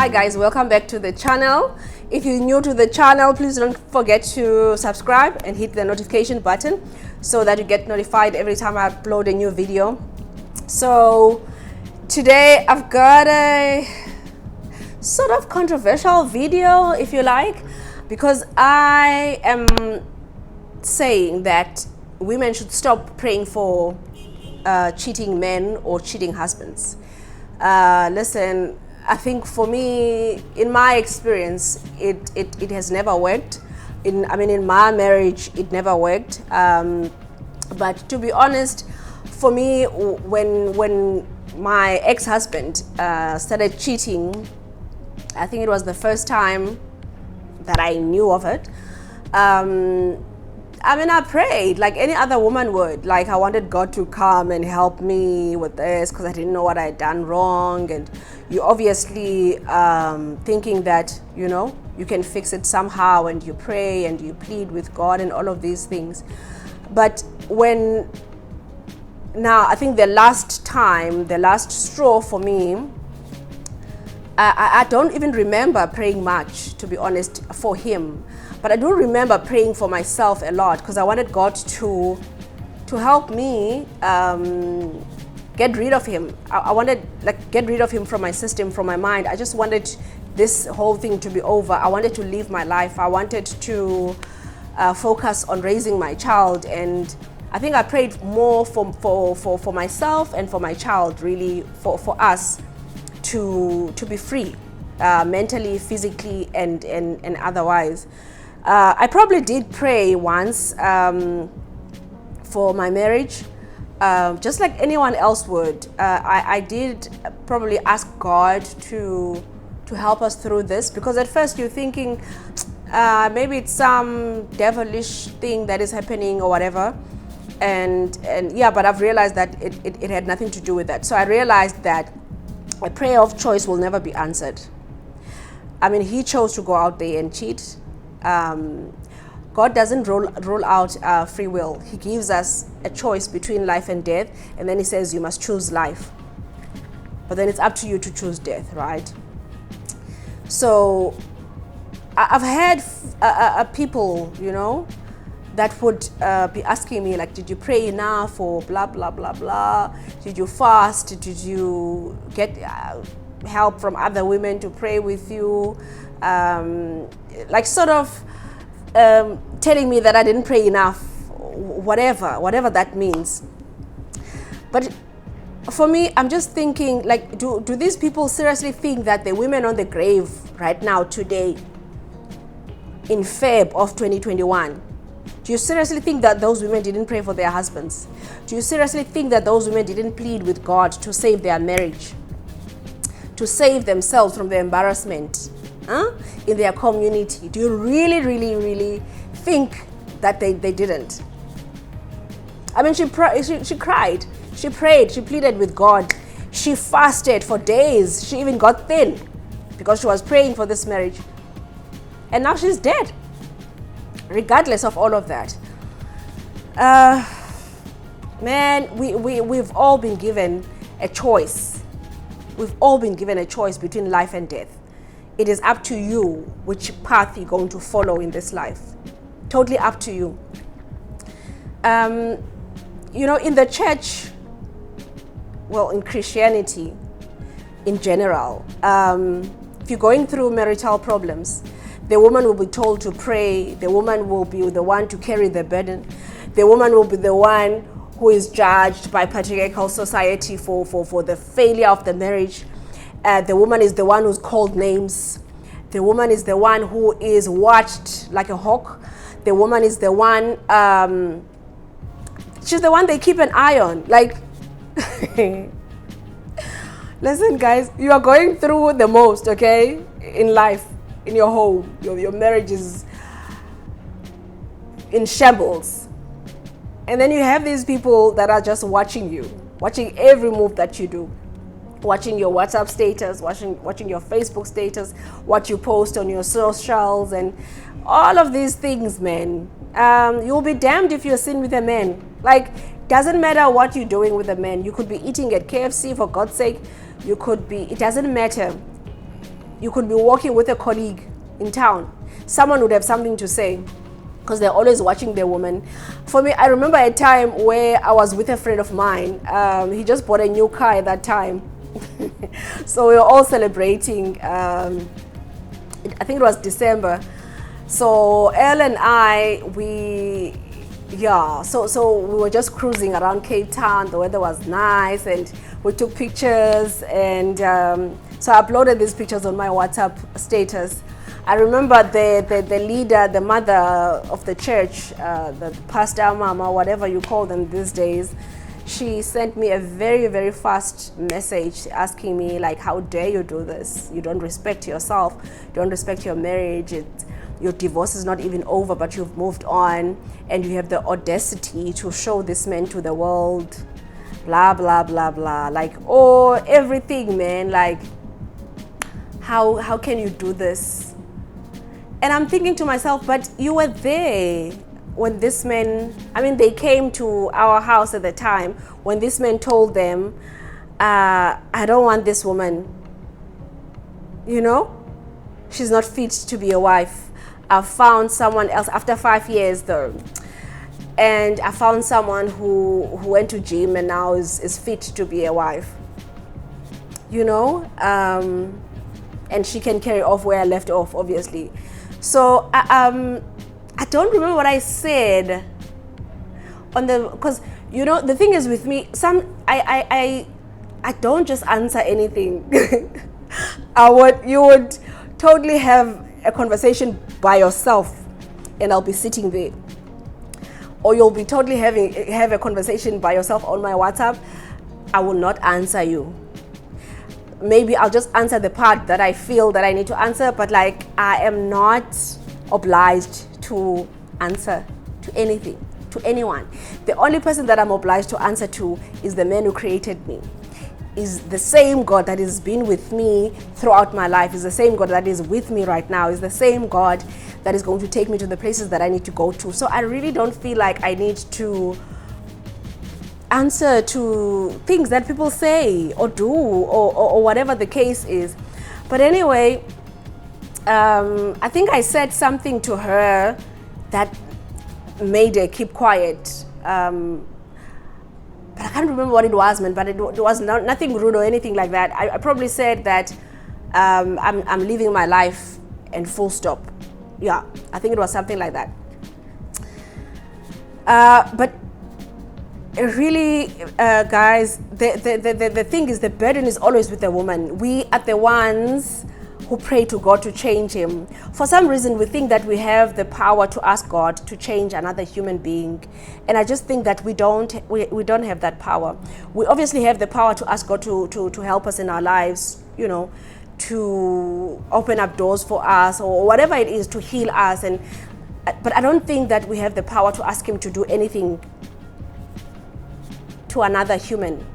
Hi guys, welcome back to the channel. If you're new to the channel, please don't forget to subscribe and hit the notification button so that you get notified every time I upload a new video. So today I've got a sort of controversial video, if you like, because I am saying that women should stop praying for cheating men or cheating husbands. Listen, I think for me, in my experience, it has never worked. In my marriage, it never worked. But to be honest, for me, when my ex-husband started cheating, I think it was the first time that I knew of it. I prayed like any other woman would. Like, I wanted God to come and help me with this because I didn't know what I had done wrong. And you obviously thinking that, you can fix it somehow, and you pray and you plead with God and all of these things. But I think the last straw for me, I don't even remember praying much, to be honest, for him. But I do remember praying for myself a lot because I wanted God to help me get rid of him. I wanted get rid of him from my system, from my mind. I just wanted this whole thing to be over. I wanted to live my life. I wanted to focus on raising my child, and I think I prayed more for myself and for my child, really, for us to be free, mentally, physically, and otherwise. I probably did pray once for my marriage, just like anyone else would. I did probably ask God to help us through this, because at first you're thinking maybe it's some devilish thing that is happening or whatever, and yeah, but I've realized that it had nothing to do with that. So I realized that a prayer of choice will never be answered. He chose to go out there and cheat. God doesn't roll out free will. He gives us a choice between life and death, and then he says you must choose life. But then it's up to you to choose death, right? So I've had people, that would be asking me, like, did you pray enough, or blah, blah, blah, blah? Did you fast? Did you get help from other women to pray with you? Telling me that I didn't pray enough, whatever that means. But for me, I'm just thinking, like, do these people seriously think that the women on the grave right now, today, in Feb of 2021, do you seriously think that those women didn't pray for their husbands? Do you seriously think that those women didn't plead with God to save their marriage, to save themselves from the embarrassment in their community? Do you really, really, really think that they didn't? She cried, she prayed, she pleaded with God, she fasted for days, she even got thin because she was praying for this marriage, and now she's dead. Regardless of all of that, we've all been given a choice. We've all been given a choice between life and death. It is up to you which path you're going to follow in this life. Totally up to you. In the church, well, in Christianity in general, if you're going through marital problems, the woman will be told to pray. The woman will be the one to carry the burden. The woman will be the one who is judged by patriarchal society for the failure of the marriage. The woman is the one who's called names. The woman is the one who is watched like a hawk. The woman is the one, she's the one they keep an eye on. Like, listen guys, you are going through the most, okay, in life, in your home. Your marriage is in shambles. And then you have these people that are just watching you, watching every move that you do, watching your WhatsApp status, watching your Facebook status, what you post on your socials, and all of these things, man. You'll be damned if you're seen with a man. Like, doesn't matter what you're doing with a man. You could be eating at KFC, for God's sake. You could be, it doesn't matter. you could be walking with a colleague in town. Someone would have something to say because they're always watching their woman. For me, I remember a time where I was with a friend of mine. He just bought a new car at that time. So we were all celebrating. I think it was December. So Elle and I, so we were just cruising around Cape Town. The weather was nice and we took pictures, and so I uploaded these pictures on my WhatsApp status. I remember the leader, the mother of the church, the pastor, mama, whatever you call them these days, she sent me a very, very fast message asking me, like, how dare you do this? You don't respect yourself, you don't respect your marriage, your divorce is not even over, but you've moved on, and you have the audacity to show this man to the world, blah, blah, blah, blah. Like, oh, everything, man, like, how can you do this? And I'm thinking to myself, but you were there when this man, they came to our house at the time when this man told them, I don't want this woman. She's not fit to be a wife. I found someone else after 5 years though. And I found someone who went to gym and now is fit to be a wife. And she can carry off where I left off, obviously. So I don't remember what I said because the thing is with me, I don't just answer anything. You would totally have a conversation by yourself and I'll be sitting there, or you'll be totally have a conversation by yourself on my WhatsApp. I will not answer you. Maybe I'll just answer the part that I feel that I need to answer, but like, I am not obliged to answer to anything, to anyone. The only person that I'm obliged to answer to is the man who created me. Is the same God that has been with me throughout my life, is the same God that is with me right now, is the same God that is going to take me to the places that I need to go to. So I really don't feel like I need to answer to things that people say or do or whatever the case is. But anyway, I think I said something to her that made her keep quiet. But I can't remember what it was, man. But it was nothing rude or anything like that. I probably said that I'm living my life and full stop. Yeah, I think it was something like that. But really, guys, the thing is, the burden is always with the woman. We are the ones who pray to God to change him. For some reason, we think that we have the power to ask God to change another human being. And I just think that we don't have that power. We obviously have the power to ask God to help us in our lives, to open up doors for us or whatever it is, to heal us. But I don't think that we have the power to ask him to do anything to another human,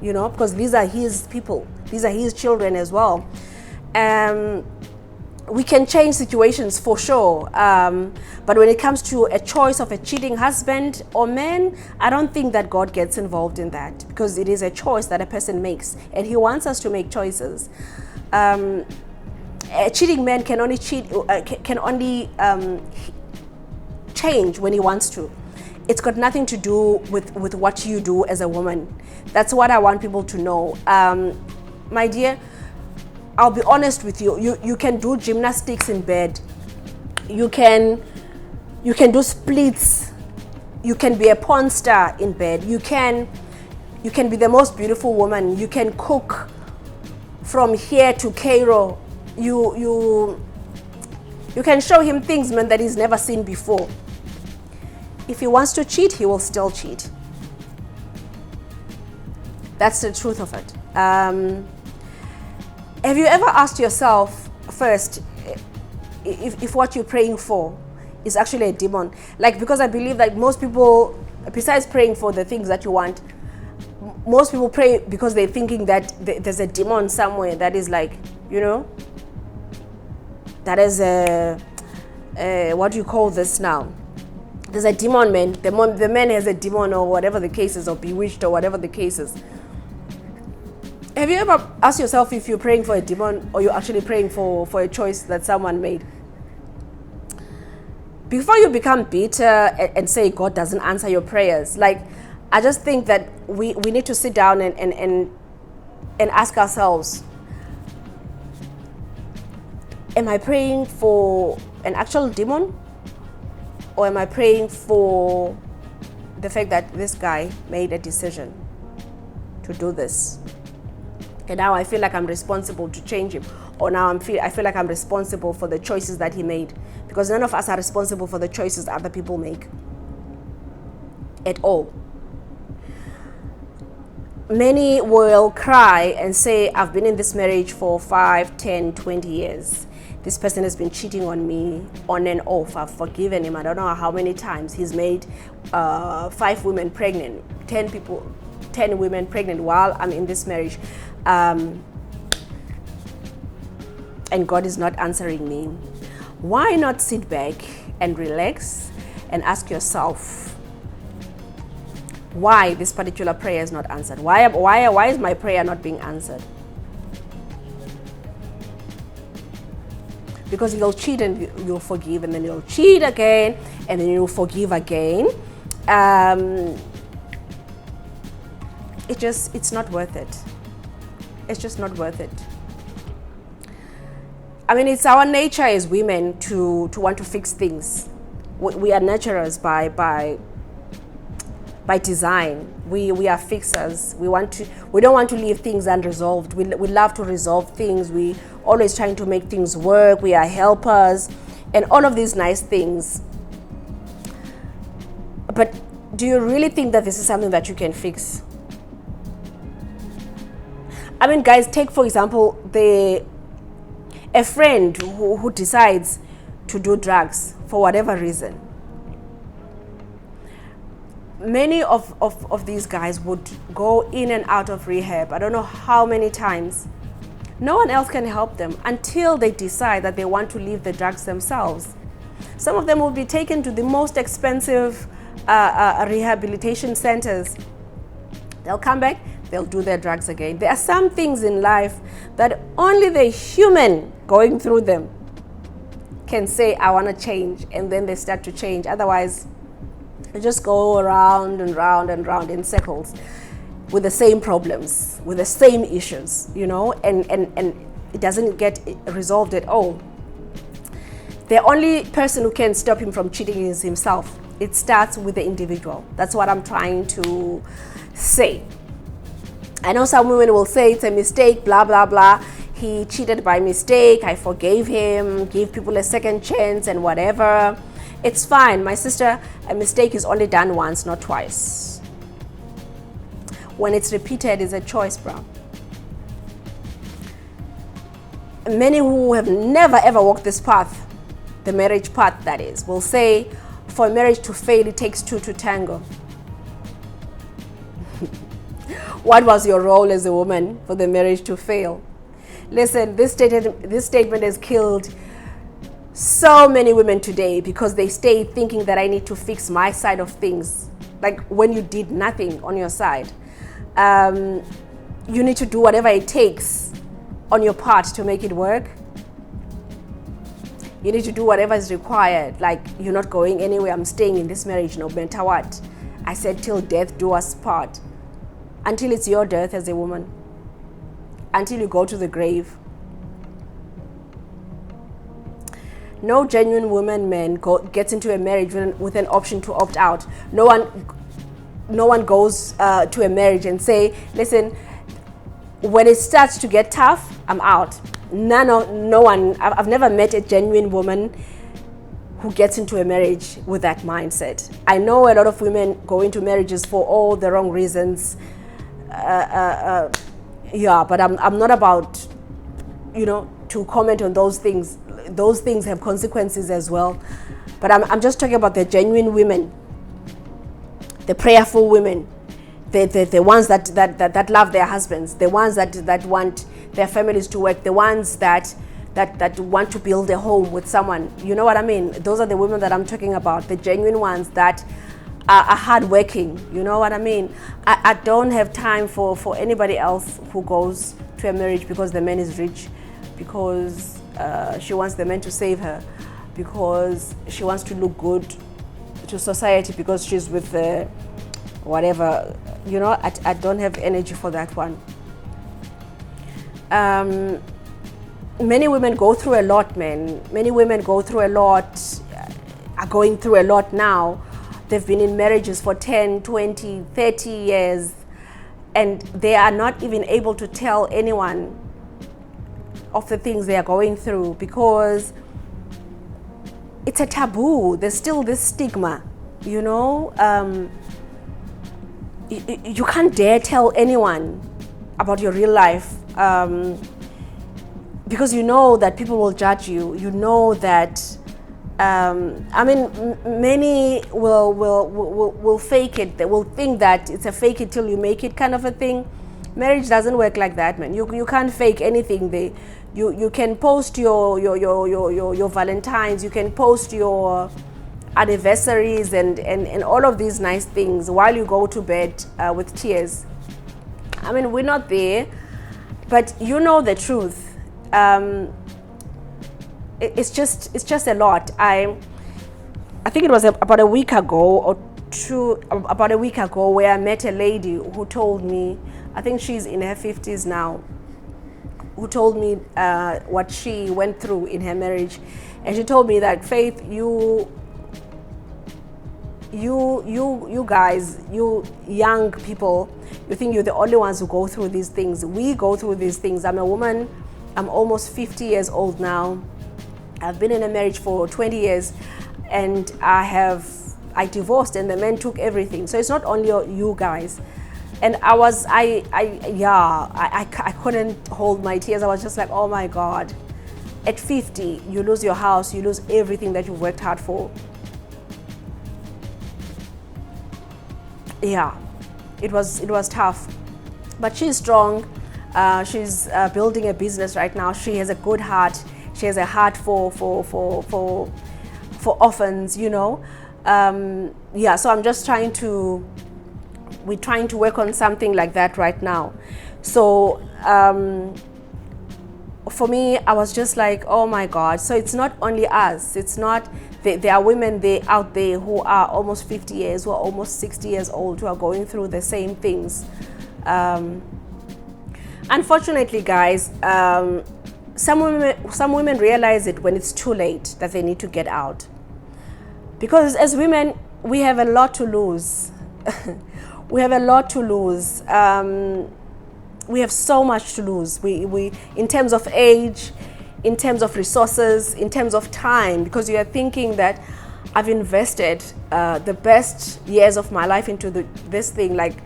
because these are his people. These are his children as well. We can change situations for sure, but when it comes to a choice of a cheating husband or man, I don't think that God gets involved in that, because it is a choice that a person makes, and he wants us to make choices. A cheating man can only change when he wants to. It's got nothing to do with what you do as a woman. That's what I want people to know. My dear, I'll be honest with you. You can do gymnastics in bed. You can do splits. You can be a porn star in bed. You can be the most beautiful woman. You can cook from here to Cairo. You can show him things, man, that he's never seen before. If he wants to cheat, he will still cheat. That's the truth of it. Have you ever asked yourself first if what you're praying for is actually a demon? Like, because I believe that most people, besides praying for the things that you want, most people pray because they're thinking that there's a demon somewhere that is like, that is what do you call this now? There's a demon, man. The man has a demon or whatever the case is, or bewitched or whatever the case is. Have you ever asked yourself if you're praying for a demon or you're actually praying for a choice that someone made? Before you become bitter and say God doesn't answer your prayers, like, I just think that we need to sit down and ask ourselves, am I praying for an actual demon? Or am I praying for the fact that this guy made a decision to do this? And now I feel like I'm responsible to change him. Or now I feel like I'm responsible for the choices that he made. Because none of us are responsible for the choices other people make. At all. Many will cry and say, I've been in this marriage for 5, 10, 20 years. This person has been cheating on me on and off. I've forgiven him. I don't know how many times. He's made 5 women pregnant, 10 women pregnant while I'm in this marriage. And God is not answering me. Why not sit back and relax and ask yourself why this particular prayer is not answered? Why is my prayer not being answered? Because you'll cheat and you'll forgive, and then you'll cheat again, and then you'll forgive again. It's not worth it. It's just not worth it. I mean, it's our nature as women to want to fix things. We are nurturers by design. We are fixers. We don't want to leave things unresolved. We love to resolve things. We always trying to make things work. We are helpers and all of these nice things. But do you really think that this is something that you can fix? I mean, guys, take for example a friend who decides to do drugs for whatever reason. Many of these guys would go in and out of rehab, I don't know how many times. No one else can help them until they decide that they want to leave the drugs themselves. Some of them will be taken to the most expensive rehabilitation centers. They'll come back, they'll do their drugs again. There are some things in life that only the human going through them can say, I want to change, and then they start to change. Otherwise, they just go around and round and round in circles with the same problems, with the same issues, you know, and it doesn't get resolved at all. The only person who can stop him from cheating is himself. It starts with the individual. That's what I'm trying to say. I know some women will say it's a mistake, blah, blah, blah. He cheated by mistake. I forgave him, give people a second chance and whatever. It's fine. My sister, a mistake is only done once, not twice. When it's repeated, it's a choice, bro. Many who have never ever walked this path, the marriage path that is, will say for a marriage to fail, it takes 2 to tango. What was your role as a woman for the marriage to fail? Listen, this statement has killed so many women today because they stay thinking that I need to fix my side of things. Like when you did nothing on your side. You need to do whatever it takes on your part to make it work. You need to do whatever is required. Like, you're not going anywhere. I'm staying in this marriage no matter what. I said till death do us part. Until it's your death as a woman. Until you go to the grave. No genuine woman, man, gets into a marriage with an option to opt out. No one goes to a marriage and say, listen, when it starts to get tough, I'm out. No one. I've never met a genuine woman who gets into a marriage with that mindset. I know a lot of women go into marriages for all the wrong reasons. Yeah, but I'm not about, to comment on those things. Those things have consequences as well. But I'm just talking about the genuine women, the prayerful women, the ones that love their husbands, the ones that want their families to work, the ones that want to build a home with someone. You know what I mean? Those are the women that I'm talking about, the genuine ones that are hardworking. You know what I mean? I don't have time for anybody else who goes to a marriage because the man is rich, because she wants the man to save her, because she wants to look good to society, because she's with whatever. You know, I don't have energy for that one. Many women go through a lot, man. Many women go through a lot, are going through a lot now. They've been in marriages for 10, 20, 30 years, and they are not even able to tell anyone of the things they are going through because it's a taboo. There's still this stigma, you know. You can't dare tell anyone about your real life because you know that people will judge you. You know that many will fake it. They will think that it's a fake it till you make it kind of a thing. Marriage doesn't work like that, man. You can't fake anything. You can post your Valentines, you can post your anniversaries and all of these nice things while you go to bed with tears. I mean, we're not there, but you know the truth. It's just a lot. I think it was about a week ago where I met a lady who told me, I think she's in her 50s now, who told me what she went through in her marriage. And she told me that, Faith, you guys, you young people, you think you're the only ones who go through these things. We go through these things. I'm a woman. I'm almost 50 years old now. I've been in a marriage for 20 years, and I divorced, and the man took everything. So it's not only you guys. And I couldn't hold my tears. I was just like, oh my God. At 50, you lose your house, you lose everything that you've worked hard for. Yeah, it was tough. But she's strong. She's building a business right now. She has a good heart. She has a heart for orphans, you know. Yeah, so I'm just we're trying to work on something like that right now. So for me, I was just like, oh my God. So it's not only us. It's not, there are women out there who are almost 50 years, who are almost 60 years old, who are going through the same things. Unfortunately, guys, some women realize it when it's too late that they need to get out. Because as women, we have a lot to lose. We have a lot to lose. We have so much to lose. We in terms of age, in terms of resources, in terms of time, because you are thinking that I've invested the best years of my life into this thing. Like,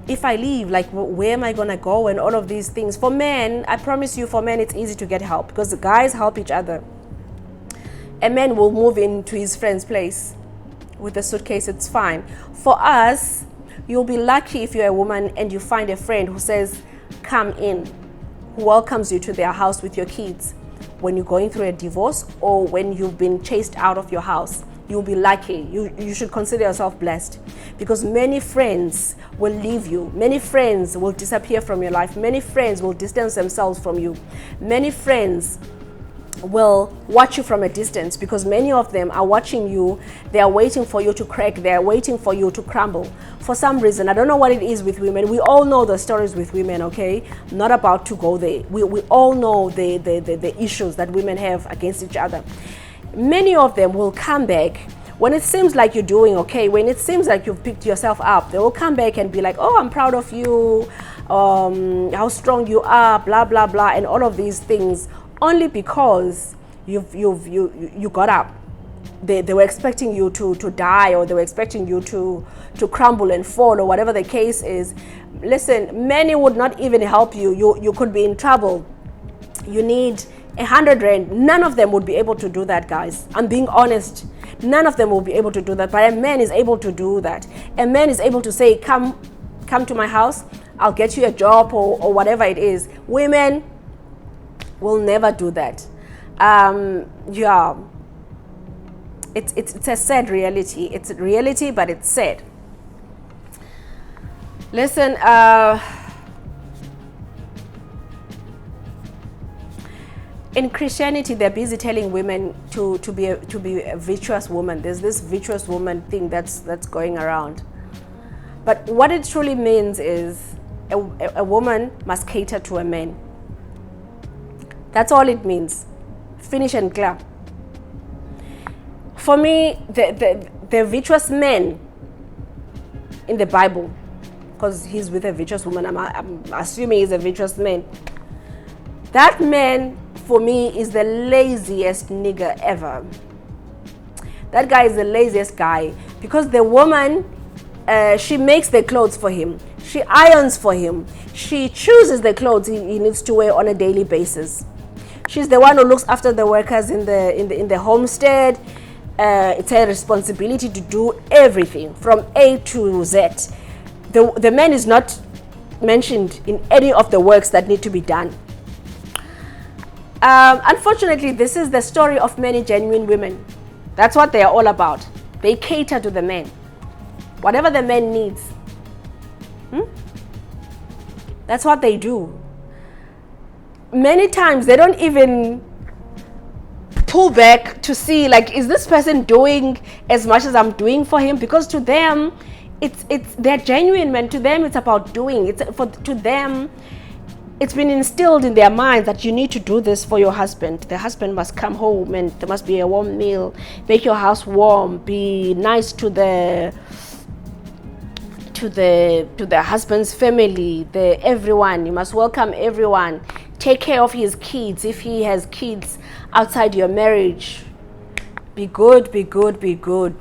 if I leave, like, where am I gonna go? And all of these things. For men, I promise you, for men, it's easy to get help because the guys help each other. A man will move into his friend's place with a suitcase, it's fine. For us, you'll be lucky if you're a woman and you find a friend who says, come in, who welcomes you to their house with your kids when you're going through a divorce or when you've been chased out of your house. You'll be lucky. You should consider yourself blessed, because many friends will leave you. Many friends will disappear from your life. Many friends will distance themselves from you. Many friends will watch you from a distance because many of them are watching you. They are waiting for you to crack. They are waiting for you to crumble. For some reason, I don't know what it is with women. We all know the stories with women, okay? I'm not about to go there. We all know the issues that women have against each other. Many of them will come back when it seems like you're doing okay, when it seems like you've picked yourself up. They will come back and be like, oh, I'm proud of you, how strong you are, blah, blah, blah, and all of these things, only because you got up. They were expecting you to die, or they were expecting you to crumble and fall, or whatever the case is. Listen, many would not even help you. You could be in trouble. You need 100 rand. None of them would be able to do that, guys. I'm being honest. None of them will be able to do that. But a man is able to do that. A man is able to say, come to my house. I'll get you a job or whatever it is. Women will never do that. Yeah. it's a sad reality. It's a reality, but it's sad. Listen, in Christianity, they're busy telling women to be a virtuous woman. There's this virtuous woman thing that's going around. But what it truly means is a woman must cater to a man. That's all it means. Finish and clear. For me, the virtuous man in the Bible, because he's with a virtuous woman, I'm assuming he's a virtuous man. That man, for me, is the laziest nigger ever. That guy is the laziest guy, because the woman, she makes the clothes for him. She irons for him. She chooses the clothes he needs to wear on a daily basis. She's the one who looks after the workers in the homestead. It's her responsibility to do everything from A to Z. The man is not mentioned in any of the works that need to be done. Unfortunately, this is the story of many genuine women. That's what they are all about. They cater to the man. Whatever the man needs. That's what they do. Many times they don't even pull back to see, like, is this person doing as much as I'm doing for him? Because to them, they're genuine men. To them, it's about doing. To them, it's been instilled in their minds that you need to do this for your husband. The husband must come home and there must be a warm meal, make your house warm, be nice to the husband's family, everyone. You must welcome everyone. Take care of his kids if he has kids outside your marriage. Be good, be good, be good.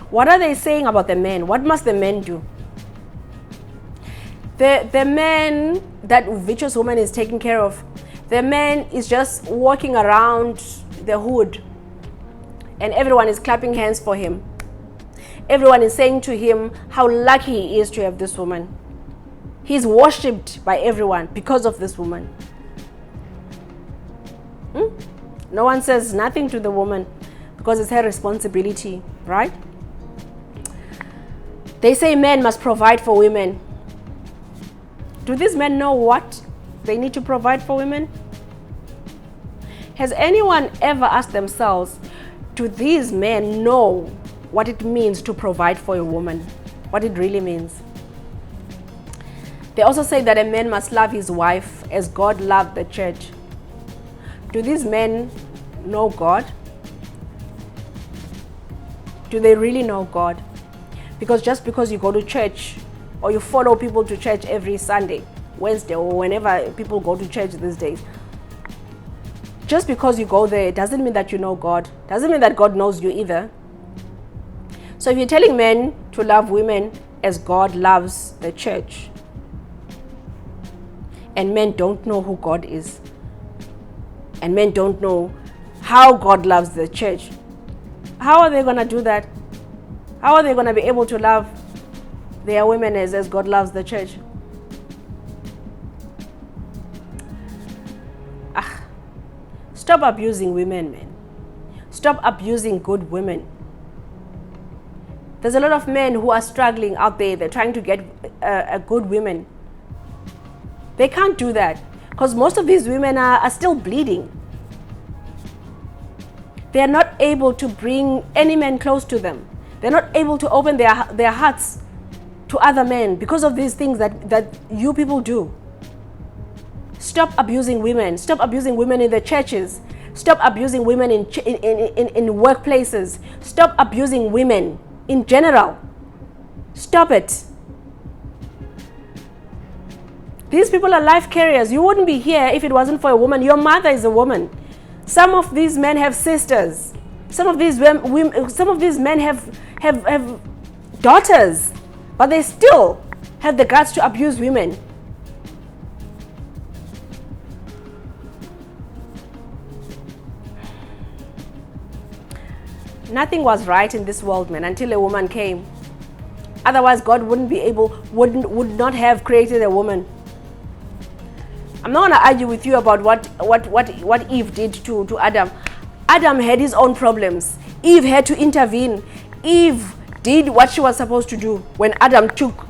What are they saying about the men? What must the men do? The man that virtuous woman is taking care of, the man is just walking around the hood and everyone is clapping hands for him. Everyone is saying to him how lucky he is to have this woman. He's worshipped by everyone because of this woman. No one says nothing to the woman because it's her responsibility, right? They say men must provide for women. Do these men know what they need to provide for women? Has anyone ever asked themselves, do these men know what it means to provide for a woman? What it really means? They also say that a man must love his wife as God loved the church. Do these men know God? Do they really know God? Because just because you go to church or you follow people to church every Sunday, Wednesday, or whenever people go to church these days, just because you go there doesn't mean that you know God. Doesn't mean that God knows you either. So if you're telling men to love women as God loves the church, and men don't know who God is, and men don't know how God loves the church, how are they going to do that? How are they going to be able to love their women as God loves the church? Stop abusing women, man. Stop abusing good women. There's a lot of men who are struggling out there. They're trying to get a good women. They can't do that because most of these women are still bleeding. They're not able to bring any man close to them. They're not able to open their hearts to other men because of these things that you people do. Stop abusing women. Stop abusing women in the churches. Stop abusing women in workplaces. Stop abusing women in general. Stop it. These people are life carriers. You wouldn't be here if it wasn't for a woman. Your mother is a woman. Some of these men have sisters. Some of these men have daughters, but they still have the guts to abuse women. Nothing was right in this world, man, until a woman came. Otherwise, God would not have created a woman. I'm not going to argue with you about what Eve did to Adam. Adam had his own problems. Eve had to intervene. Eve did what she was supposed to do when Adam took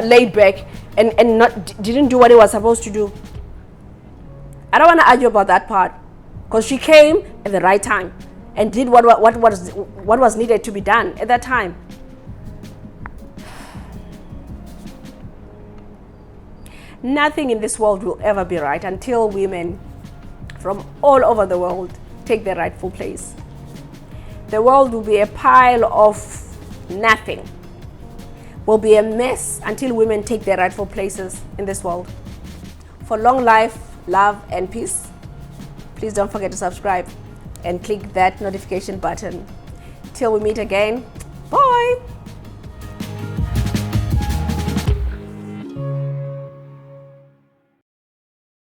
laid back and didn't do what he was supposed to do. I don't want to argue about that part, because she came at the right time and did what was needed to be done at that time. Nothing in this world will ever be right until women from all over the world take their rightful place. The world will be a pile of nothing, will be a mess until women take their rightful places in this world. For long life, love, and peace, please don't forget to subscribe and click that notification button. Till we meet again, bye.